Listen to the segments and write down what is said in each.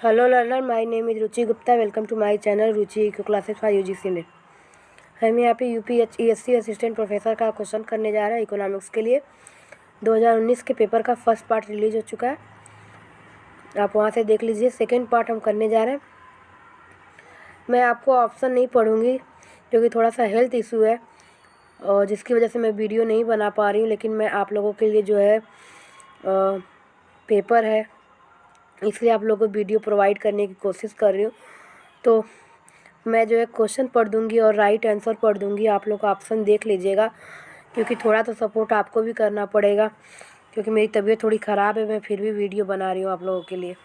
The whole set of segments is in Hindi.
Hello learner, my name is Ruchi Gupta. Welcome to my channel Ruchi eco classes for UGC NET. हम यहाँ पे यूपीएससी असिस्टेंट प्रोफेसर का क्वेश्चन करने जा रहे हैं इकोनॉमिक्स के लिए। 2019 के पेपर का फर्स्ट पार्ट रिलीज हो चुका है, आप वहाँ से देख लीजिए। सेकेंड पार्ट हम करने जा रहे हैं। मैं आपको ऑप्शन नहीं पढ़ूँगी क्योंकि थोड़ा सा हेल्थ इशू है और जिसकी वजह से मैं वीडियो नहीं बना पा रही हूँ, लेकिन मैं आप लोगों के लिए जो है पेपर है इसलिए आप लोगों को वीडियो प्रोवाइड करने की कोशिश कर रही हूँ। तो मैं जो है क्वेश्चन पढ़ दूँगी और राइट आंसर पढ़ दूँगी, आप लोग ऑप्शन देख लीजिएगा क्योंकि थोड़ा तो सपोर्ट आपको भी करना पड़ेगा क्योंकि मेरी तबीयत थोड़ी ख़राब है। मैं फिर भी वीडियो बना रही हूँ आप लोगों के लिए।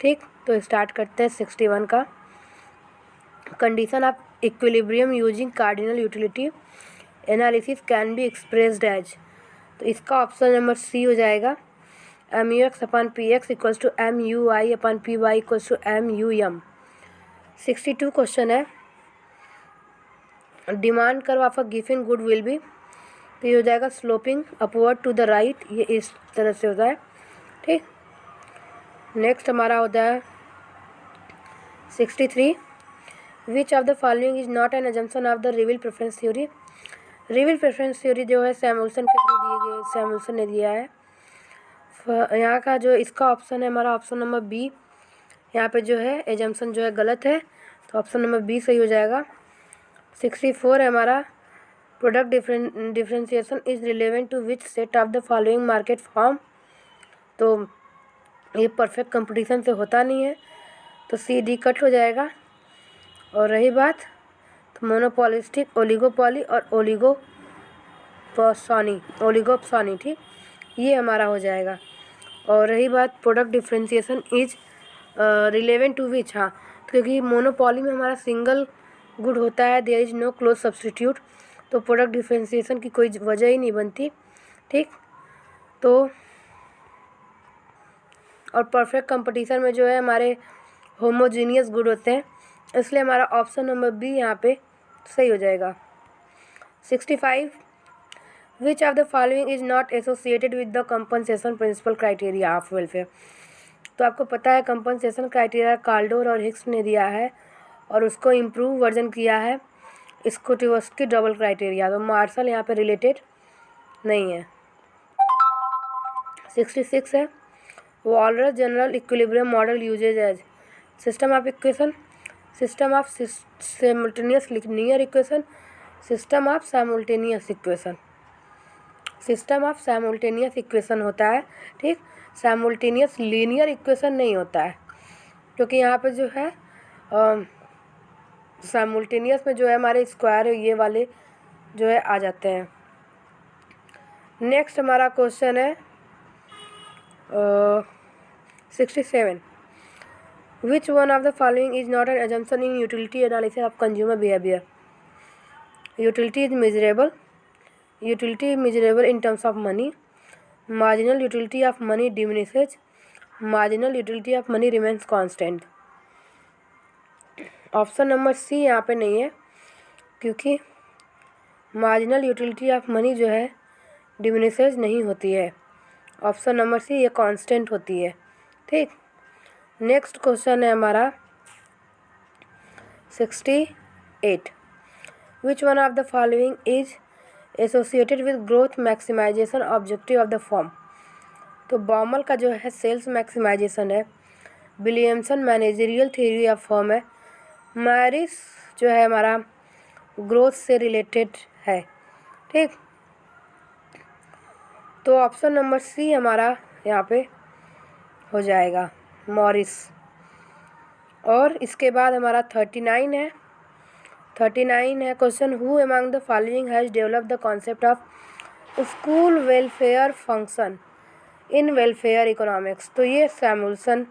ठीक, तो स्टार्ट करते हैं 61 का। Condition of equilibrium using cardinal utility analysis can be expressed as. तो इसका ऑप्शन नंबर सी हो जाएगा, M U X upon P X equals to M U Y upon P Y equals to M U M. 62 question है। Demand curve of a given good will be, तो ये हो जाएगा sloping upward to the right, ये इस तरह से होता है। ठीक, नेक्स्ट हमारा होता है 63, विच of the following is not N assumption of the रिविल preference theory. रिविल preference theory जो है सैमुअल्सन के थ्रू दिए गए, सैमुअल्सन ने दिया है। यहाँ का जो इसका ऑप्शन है हमारा ऑप्शन नंबर बी, यहाँ पे जो है एजम्पशन जो है गलत है, तो ऑप्शन नंबर बी सही हो जाएगा। 64 है हमारा, product differentiation is relevant to which set of the following market form. तो ये परफेक्ट कंपटीशन से होता नहीं है, तो सी डी कट हो जाएगा। और रही बात तो मोनोपॉलिस्टिक, ओलिगोपॉली और ओलिगोपसॉनी, ठीक, ये हमारा हो जाएगा। और रही बात product differentiation is relevant to which, हाँ, क्योंकि मोनोपॉली में हमारा सिंगल गुड होता है, there is no close substitute, तो प्रोडक्ट डिफरेंशिएशन की कोई वजह ही नहीं बनती। ठीक, तो और परफेक्ट कंपटीशन में जो है हमारे होमोजीनियस गुड होते हैं, इसलिए हमारा ऑप्शन नंबर बी यहाँ पे सही हो जाएगा। 65, which of the following is not associated with the compensation principle criteria of welfare. तो आपको पता है कंपनसेशन क्राइटेरिया काल्डोर और हिक्स ने दिया है और उसको इम्प्रूव वर्जन किया है स्कोटिवस्की डबल क्राइटेरिया, तो मार्शल यहाँ पे रिलेटेड नहीं है। 66 है, Walras general equilibrium model uses as system of equation, system of simultaneous linear equation, system of simultaneous equation. System of simultaneous equation होता है, ठीक, साइमल्टेनियस लीनियर इक्वेशन नहीं होता है क्योंकि यहाँ पे जो है साइमल्टेनियस में जो है हमारे स्क्वायर ये वाले जो है आ जाते हैं। नेक्स्ट हमारा क्वेश्चन है 67, विच one of the following is not N assumption in utility analysis of consumer behaviour. Utility is measurable, utility is measurable in terms of money, marginal utility of money diminishes, marginal utility of money remains constant। Option number C यहाँ पे नहीं है क्योंकि मार्जिनल यूटिलिटी ऑफ मनी जो है डिमिनिसेज नहीं होती है। ऑप्शन नंबर सी ये कांस्टेंट होती है। ठीक, नेक्स्ट क्वेश्चन है हमारा 68, which one of the following is associated with growth maximization objective of the form. तो बॉमल का जो है सेल्स मैक्सिमाइजेशन है, Williamson managerial theory of form है, मैरिस जो है हमारा ग्रोथ से रिलेटेड है। ठीक, तो ऑप्शन नंबर सी हमारा यहाँ पे हो जाएगा मॉरिस। और इसके बाद हमारा 39 है। 39 है question, who among the following has developed the concept of school welfare function in welfare economics. तो ये सैमुअल्सन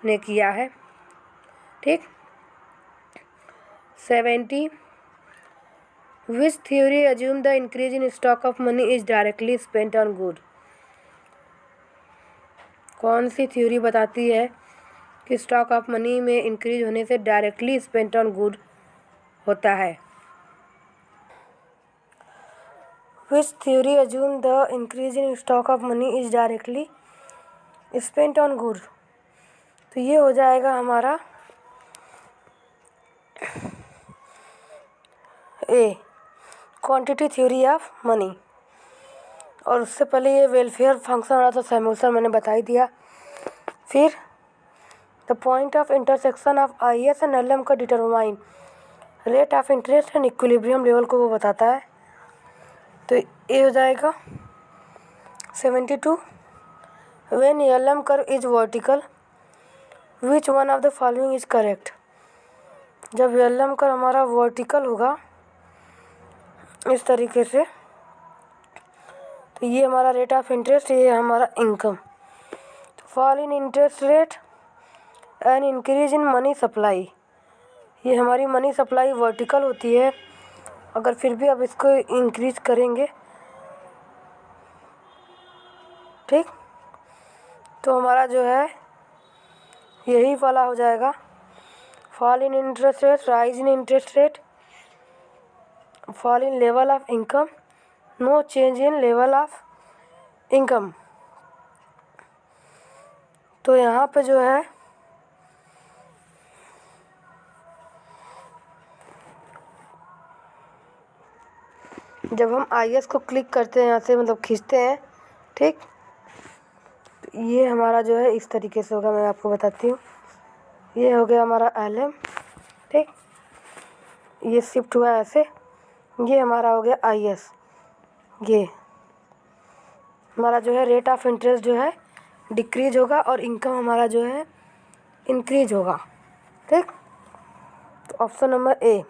ने किया है। ठीक, 70, विच theory assume the increase in stock of money is directly spent on good. कौन सी थ्योरी बताती है कि स्टॉक ऑफ मनी में इंक्रीज होने से डायरेक्टली स्पेंट ऑन गुड होता है। विच theory assume the increase in stock of money is directly spent on good. तो ये हो जाएगा हमारा ए, क्वांटिटी थ्योरी ऑफ मनी। और उससे पहले ये वेलफेयर फंक्शन रहा तो सैमुअल्सन मैंने बता ही दिया। फिर the point of intersection of IS and LM का determine rate of interest and equilibrium level को वो बताता है। तो ये हो जाएगा 72 when LM curve is vertical which one of the following is correct. जब LM कर्व हमारा वर्टिकल होगा इस तरीके से, तो ये हमारा रेट ऑफ इंटरेस्ट, ये हमारा income. Fall in interest rate and increase in money supply, ये हमारी मनी सप्लाई वर्टिकल होती है। अगर फिर भी अब इसको इंक्रीज करेंगे, ठीक, तो हमारा जो है यही वाला हो जाएगा। Fall in interest rate, rise in interest rate, fall in level of income, no change in level of income. तो यहाँ पे जो है जब हम IS को क्लिक करते हैं, यहाँ से मतलब खींचते हैं, ठीक, तो ये हमारा जो है इस तरीके से होगा। मैं आपको बताती हूँ। ये हो गया हमारा LM, ठीक, ये शिफ्ट हुआ ऐसे, ये हमारा हो गया IS। ये हमारा जो है रेट ऑफ इंटरेस्ट जो है डिक्रीज होगा और इनकम हमारा जो है इंक्रीज होगा, ठीक। तो option number A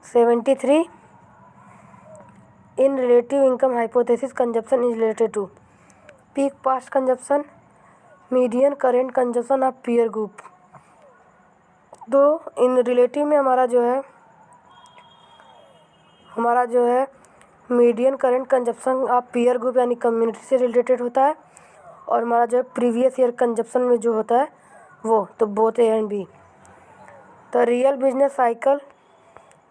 73 in relative income hypothesis consumption is related to peak past consumption, median current consumption of peer group. तो इन रिलेटिव में हमारा जो है median current consumption of peer group यानी कम्युनिटी से रिलेटेड होता है। और हमारा जो है प्रीवियस ईयर कंजप्शन में जो होता है वो, तो both A and B. The real business cycle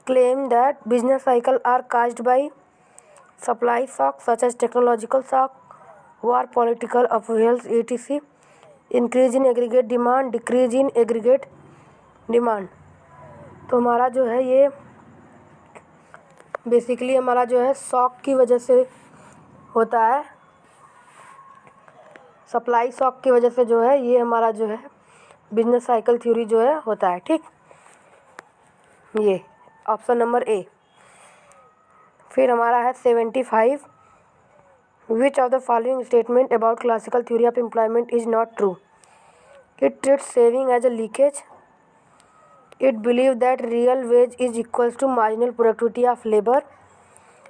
claim that business cycle are caused by supply shock such as technological shock, war, political upheavals, etc. increase in aggregate demand, decrease in aggregate demand। तो हमारा जो है ये बेसिकली हमारा जो है शॉक की वजह से होता है, सप्लाई शॉक की वजह से जो है ये हमारा जो है बिजनेस साइकिल थ्योरी जो है होता है, ठीक। ये ऑप्शन नंबर ए। फिर हमारा है 75 which of the following statement about classical theory of employment is not true. It treats saving as a leakage, it believe that real wage is equals to marginal productivity of labour,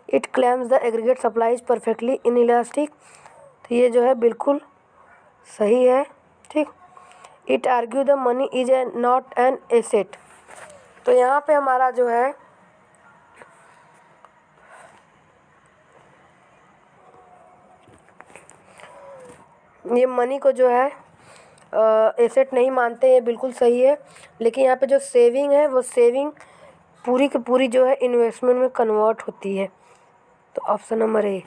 it claims the aggregate supply is perfectly inelastic. तो ये जो है बिल्कुल सही है, ठीक। It argue the money is a not an asset. तो यहाँ पे हमारा जो है ये मनी को जो है एसेट नहीं मानते, ये बिल्कुल सही है। लेकिन यहाँ पे जो सेविंग है वो सेविंग पूरी की पूरी जो है इन्वेस्टमेंट में कन्वर्ट होती है। तो ऑप्शन नंबर ए।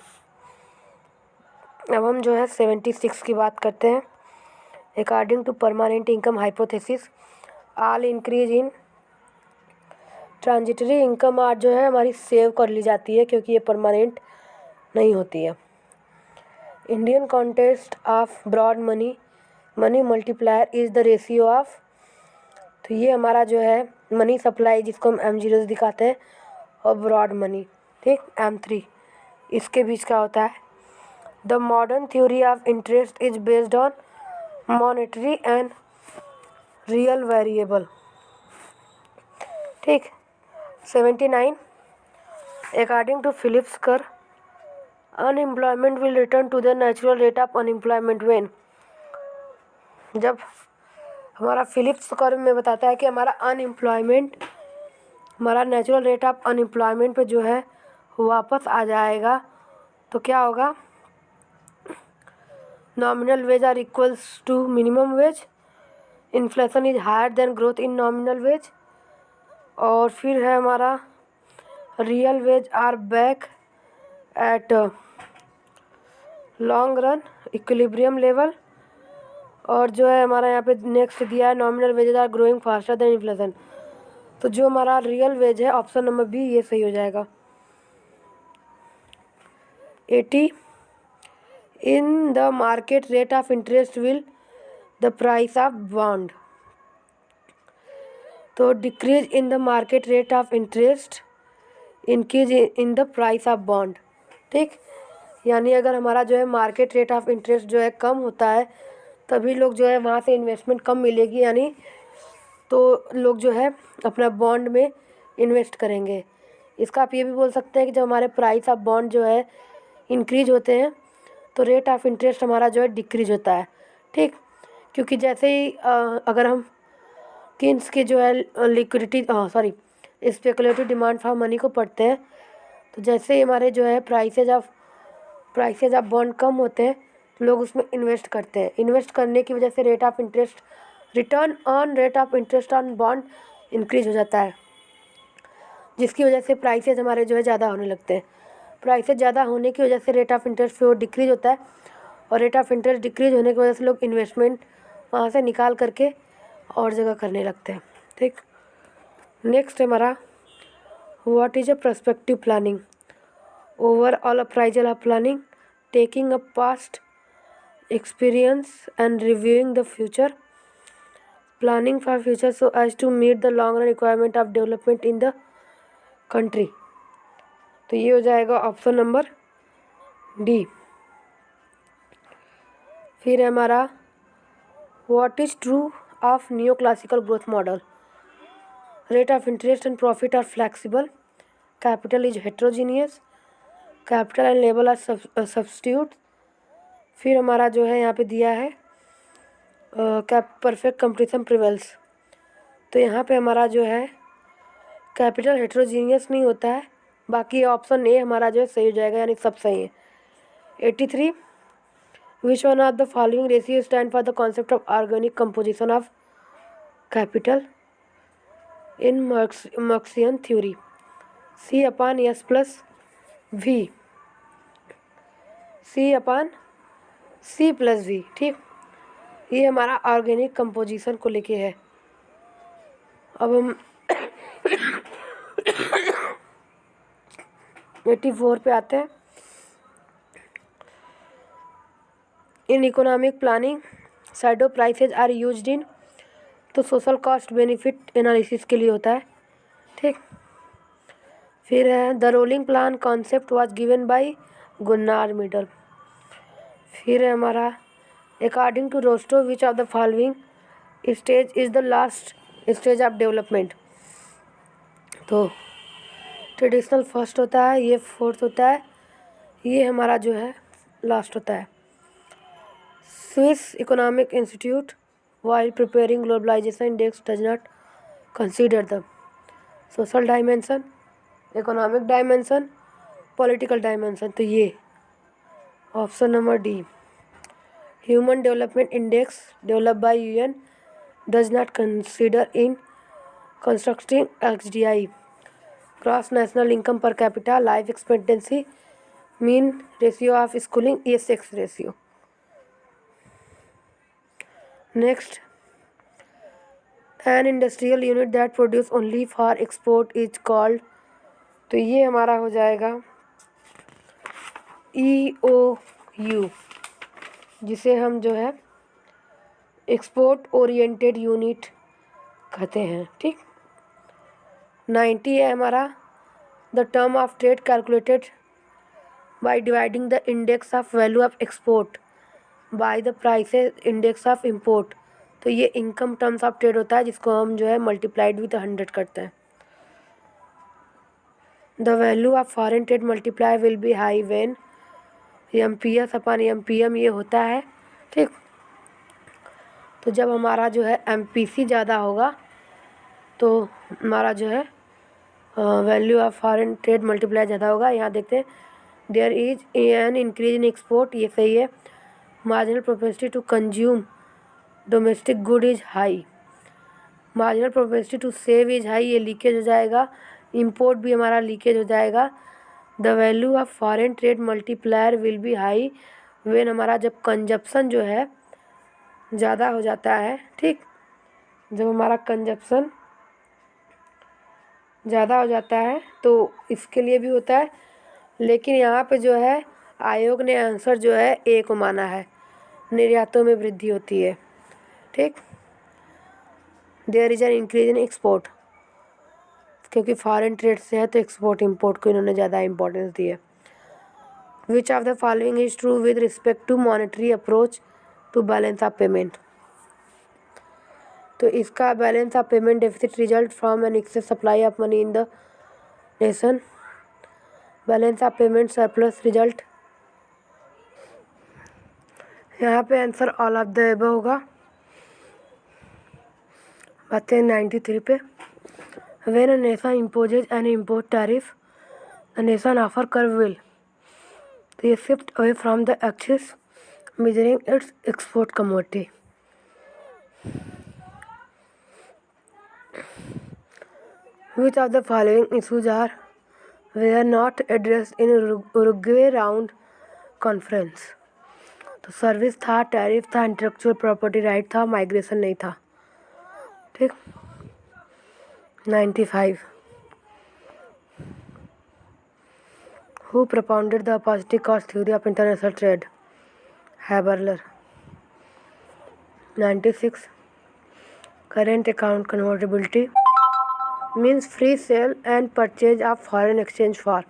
अब हम जो है 76 की बात करते हैं। According to permanent income hypothesis all increase in transitory income आज जो है हमारी सेव कर ली जाती है क्योंकि ये परमानेंट नहीं होती है। Indian context of broad money multiplier is the ratio of, तो ये हमारा जो है मनी सप्लाई जिसको हम M0 दिखाते हैं और ब्रॉड मनी, ठीक, M3, इसके बीच का होता है। The modern theory of interest is based on monetary and real variable, ठीक। 79 according to Phillips curve unemployment will return to the natural rate of unemployment when. जब हमारा फिलिप्स कर्व में बताता है कि हमारा अनएम्प्लॉयमेंट हमारा नेचुरल रेट ऑफ अनएम्प्लॉयमेंट पे जो है वापस आ जाएगा, तो क्या होगा, nominal wage are equals to minimum wage, inflation is higher than growth in nominal wage, और फिर है हमारा real wage are back at long run equilibrium level, और जो है हमारा यहाँ पे नेक्स्ट दिया है nominal wages are growing faster than inflation. तो जो हमारा रियल वेज है ऑप्शन नंबर बी ये सही हो जाएगा। 80 in the market rate of interest will the price of bond. तो decrease in the market rate of interest increase in the price of bond. ठीक, यानी अगर हमारा जो है मार्केट रेट ऑफ इंटरेस्ट जो है कम होता है तभी लोग जो है वहाँ से इन्वेस्टमेंट कम मिलेगी, यानी तो लोग जो है अपना बॉन्ड में इन्वेस्ट करेंगे। इसका आप ये भी बोल सकते हैं कि जब हमारे प्राइस ऑफ बॉन्ड जो है इंक्रीज होते हैं तो रेट ऑफ इंटरेस्ट हमारा जो है डिक्रीज होता है। ठीक, क्योंकि जैसे ही अगर हम किन्स के जो है liquidity speculative demand for money को पढ़ते हैं तो जैसे ही हमारे जो है प्राइसेज ऑफ बॉन्ड कम होते हैं तो लोग उसमें इन्वेस्ट करते हैं। इन्वेस्ट करने की वजह से rate of interest return on rate of interest on bond increase हो जाता है, जिसकी वजह से प्राइसेज हमारे जो है ज़्यादा होने लगते हैं। प्राइसेज ज़्यादा होने की वजह से rate of interest flow decrease होता है और रेट ऑफ इंटरेस्ट डिक्रीज होने की वजह से लोग इन्वेस्टमेंट वहाँ से निकाल करके और जगह करने लगते हैं। ठीक, नेक्स्ट है हमारा what is a perspective planning. Overall appraisal of planning taking a past experience and reviewing the future, planning for future so as to meet the long run requirement of development in the country। तो ये हो जाएगा ऑप्शन नंबर डी। फिर है हमारा what is true of new classical growth model. Rate of interest and profit are flexible, capital is heterogeneous, capital and labour are substitute. फिर हमारा जो है यहाँ पे दिया है परफेक्ट कंपटीशन प्रिवेल्स। तो यहाँ पे हमारा जो है कैपिटल हेट्रोजीनियस नहीं होता है, बाकी ऑप्शन ए हमारा जो है सही हो जाएगा, यानी सब सही है। 83 which one of the following ratio stand for the concept of organic composition of capital in Marxian theory. C upon S plus V, C upon C plus V. ठीक, ये हमारा ऑर्गेनिक कंपोजिशन को लेके है। अब हम 84 पे आते हैं। In economic planning shadow prices are used in, तो सोशल कॉस्ट बेनिफिट एनालिसिस के लिए होता है। ठीक, फिर है the rolling plan concept was given by Gunnar Myrdal. फिर है हमारा according to Rostow which of the following stage is the last stage of development. तो ट्रेडिशनल फर्स्ट होता है, ये फोर्थ होता है, ये हमारा जो है लास्ट होता है। Swiss economic institute while preparing globalization index does not consider the social dimension, economic dimension, political dimension. तो ये option number D. Human development index developed by UN does not consider in constructing HDI, gross national income per capita, life expectancy, mean ratio of schooling, ये sex ratio. Next, an industrial unit that produce only for export is called, तो ये हमारा हो जाएगा EOU, जिसे हम जो है एक्सपोर्ट ओरिएंटेड यूनिट कहते हैं। ठीक, 90 है हमारा the term of trade calculated by dividing the index of value of export by the prices index of import. तो ये इनकम टर्म्स ऑफ ट्रेड होता है जिसको हम जो है मल्टीप्लाइड विथ 100 करते हैं। The value of foreign trade multiply will be high when MPS upon MPM ये होता है। ठीक, तो जब हमारा जो है MPC ज़्यादा होगा तो हमारा जो है value of foreign trade multiply ज़्यादा होगा। यहाँ देखते हैं there is an increase in export, ये सही है। Marginal propensity to consume domestic good is high, marginal propensity to save is high, ये लीकेज हो जाएगा। इंपोर्ट भी हमारा लीकेज हो जाएगा। The value of foreign trade multiplier will be high when, हमारा जब कंजप्शन जो है ज़्यादा हो जाता है, ठीक। जब हमारा कंजप्शन ज़्यादा हो जाता है तो इसके लिए भी होता है, लेकिन यहाँ पे जो है आयोग ने आंसर जो है ए को माना है, निर्यातों में वृद्धि होती है, ठीक। There is an increase in export, क्योंकि फॉरेन ट्रेड से है तो एक्सपोर्ट इंपोर्ट को इन्होंने ज़्यादा इंपॉर्टेंस दी है। Which of the following is true with respect to monetary approach to balance of payment. तो इसका balance of payment deficit result from an excess supply of money in the nation. Balance of payment surplus result, यहाँ पे answer all of the above होगा। बातें 93 पे। When a nation imposes an import tariff, the nation offer curve will they shift away from the axis measuring its export commodity. Which of the following issues were not addressed in Uruguay round conference? तो सर्विस था, टैरिफ था, इंटेलेक्चुअल प्रॉपर्टी राइट था, माइग्रेशन नहीं था, ठीक। 95 Who propounded the opportunity cost theory of international trade? Haberler. 96 Current account convertibility means free sale and purchase of foreign exchange for।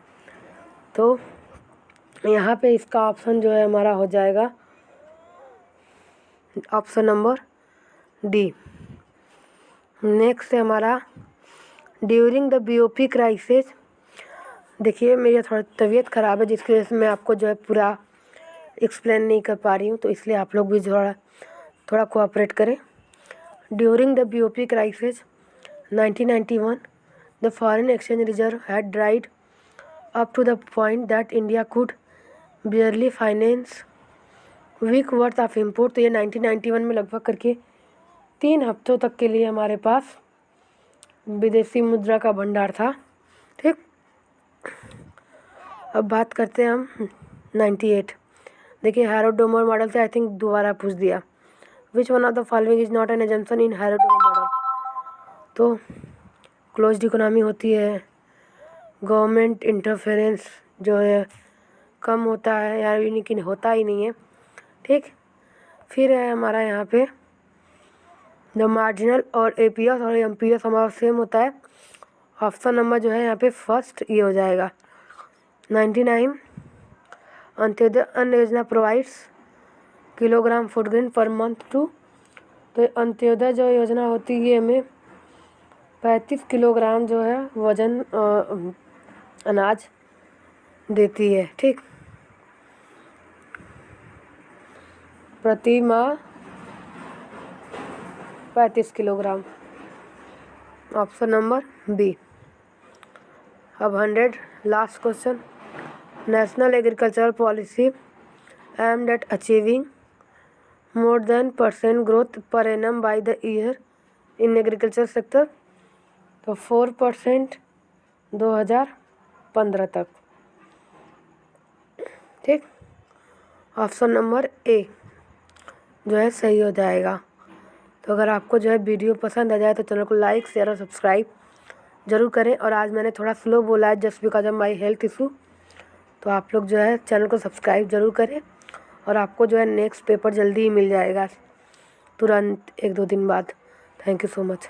तो यहाँ पे इसका ऑप्शन जो है हमारा हो जाएगा ऑप्शन नंबर डी। नेक्स्ट है हमारा ड्यूरिंग द बीओपी क्राइसिस। देखिए मेरी थोड़ा तबीयत ख़राब है जिसकी वजह से मैं आपको जो है पूरा एक्सप्लेन नहीं कर पा रही हूँ, तो इसलिए आप लोग भी थोड़ा कोऑपरेट करें। During the BOP crisis 1991 the foreign exchange reserve had dried up to the point that India could barely finance week worth of import. तो ये 1991 में लगभग करके 3 हफ्तों तक के लिए हमारे पास विदेशी मुद्रा का भंडार था, ठीक। अब बात करते हैं हम 98। देखिए हैरोडोमर मॉडल से आई थिंक दोबारा पूछ दिया। Which one of the following is not an assumption in Harrod Domar model. तो क्लोज्ड इकोनॉमी होती है, गवर्नमेंट इंटरफेरेंस जो है कम होता है या लेकिन होता ही नहीं है, ठीक। फिर है हमारा यहाँ पे जो मार्जिनल और एपीएस और एमपीएस हमारा सेम होता है। ऑप्शन नंबर जो है यहाँ पे फर्स्ट ये हो जाएगा। 99 Antyodaya Anna Yojana provides kilogram food grain per month to. तो अंत्योदय जो योजना होती है हमें 35 किलोग्राम जो है वजन अनाज देती है, ठीक। प्रति माह 35 किलोग्राम, ऑप्शन नंबर बी। अब 100 last question. National agricultural policy aimed at achieving more than % growth per annum by the year in agriculture sector. तो 4% 2015 तक, ठीक। ऑप्शन नंबर ए जो है सही हो जाएगा। तो अगर आपको जो है वीडियो पसंद आ जाए तो चैनल को लाइक शेयर और सब्सक्राइब ज़रूर करें। और आज मैंने थोड़ा स्लो बोला है just because of my health issue, तो आप लोग जो है चैनल को सब्सक्राइब ज़रूर करें। और आपको जो है नेक्स्ट पेपर जल्दी ही मिल जाएगा, तुरंत 1-2 दिन बाद। Thank you so much.